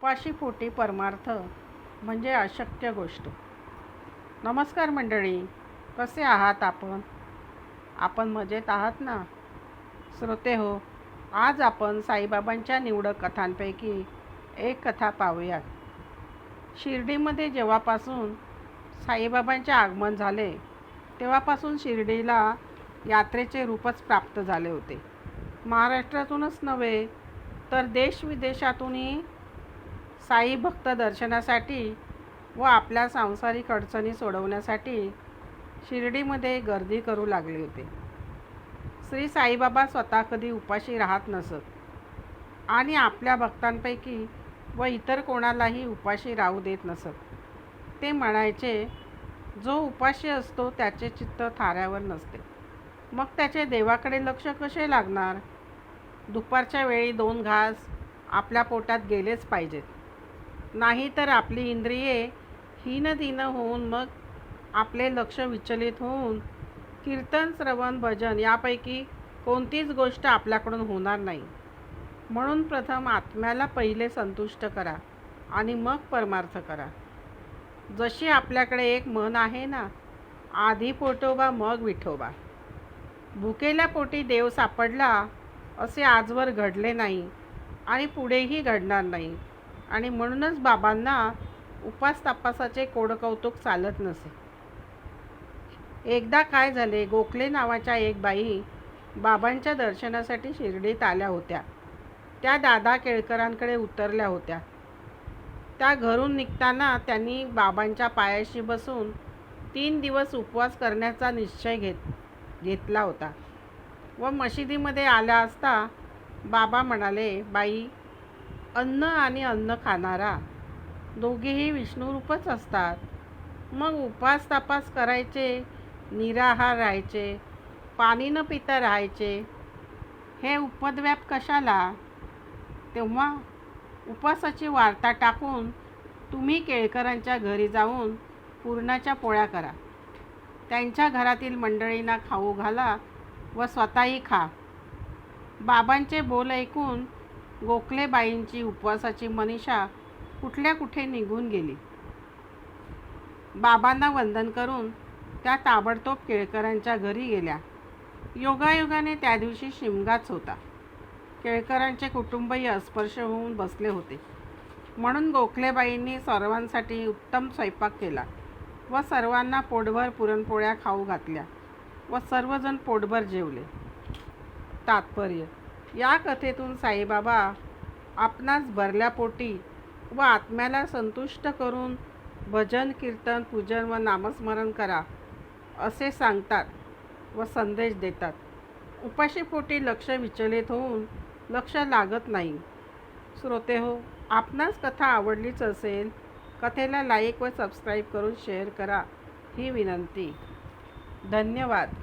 उपाशीपोटी परमार्थ म्हणजे अशक्य गोष्ट. नमस्कार मंडळी, कसे आहात आपण? आपण मजेत आहात ना? श्रोते हो, आज आपण साईबाबांच्या निवडक कथांपैकी एक कथा पाहूयात. शिर्डीमध्ये जेव्हापासून साईबाबांचे आगमन झाले तेव्हापासून शिर्डीला यात्रेचे रूपच प्राप्त झाले होते. महाराष्ट्रातूनच नव्हे तर देशविदेशातूनही साई भक्त दर्शनासाठी व आपल्या सांसारिक अडचणी सोडवण्यासाठी शिर्डीमध्ये गर्दी करू लागले होते. श्री साईबाबा स्वतः कधी उपाशी राहत नसत आणि आपल्या भक्तांपैकी व इतर कोणालाही उपाशी राहू देत नसत. ते म्हणायचे, जो उपाशी असतो त्याचे चित्त थाऱ्यावर नसते, मग त्याचे देवाकडे लक्ष कसे लागणार? दुपारच्या वेळी 2 घास आपल्या पोटात गेलेच पाहिजेत, नाही तर आपली इंद्रिये हीनदीन होऊन मग आपले लक्ष विचलित होऊन कीर्तन, श्रवण, भजन यापैकी कोणतीच गोष्ट आपल्याकडून होणार नाही. म्हणून प्रथम आत्म्याला पहिले संतुष्ट करा आणि मग परमार्थ करा. जशी आपल्याकडे एक म्हण आहे ना, आधी पोटोबा मग विठोबा. भुकेल्या पोटी देव सापडला असे आजवर घडले नाही आणि पुढेही घडणार नाही. आणि म्हणूनच बाबांना उपास तापासाचे कोडकौतुक चालत नसे. एकदा काय झाले, गोखले नावाच्या एक बाई बाबांच्या दर्शनासाठी शिर्डीत आल्या होत्या. त्या दादा केळकरांकडे उतरल्या होत्या. त्या घरून निघताना त्यांनी बाबांच्या पायाशी बसून 3 दिवस उपवास करण्याचा निश्चय घेतला होता. व मशिदीमध्ये आल्या असता बाबा म्हणाले, बाई, अन्न आणि अन्न खाणारा दोघेही विष्णुरूपच असतात. मग उपास तापास करायचे, निराहार राहायचे, पाणी न पिता राहायचे, हे उपद्व्याप कशाला? तेव्हा उपवासाची वार्ता टाकून तुम्ही केळकरांच्या घरी जाऊन पुरणाच्या पोळ्या करा. त्यांच्या घरातील मंडळींना खाऊ घाला व स्वतःही खा. बाबांचे बोल ऐकून गोखलेबाईंची उपवासाची मनीषा कुठल्या कुठे निघून गेली. बाबांना वंदन करून त्या ताबडतोब केळकरांच्या घरी गेल्या. योगायोगाने त्या दिवशी शिमगाच होता. केळकरांचे कुटुंबही अस्पर्श होऊन बसले होते. म्हणून गोखलेबाईंनी सर्वांसाठी उत्तम स्वयंपाक केला व सर्वांना पोटभर पुरणपोळ्या खाऊ घातल्या व सर्वजण पोटभर जेवले. तात्पर्य: या कथेतून साईबाबा आपणास भरल्या पोटी व आत्म्याला संतुष्ट करून भजन, कीर्तन, पूजन व नामस्मरण करा असे सांगतात व संदेश देतात. उपाशीपोटी लक्ष विचलित होऊन लक्ष लागत नाही. श्रोते हो, आपणास कथा आवडलीच असेल, कथेला लाईक व सबस्क्राईब करून शेअर करा ही विनंती. धन्यवाद.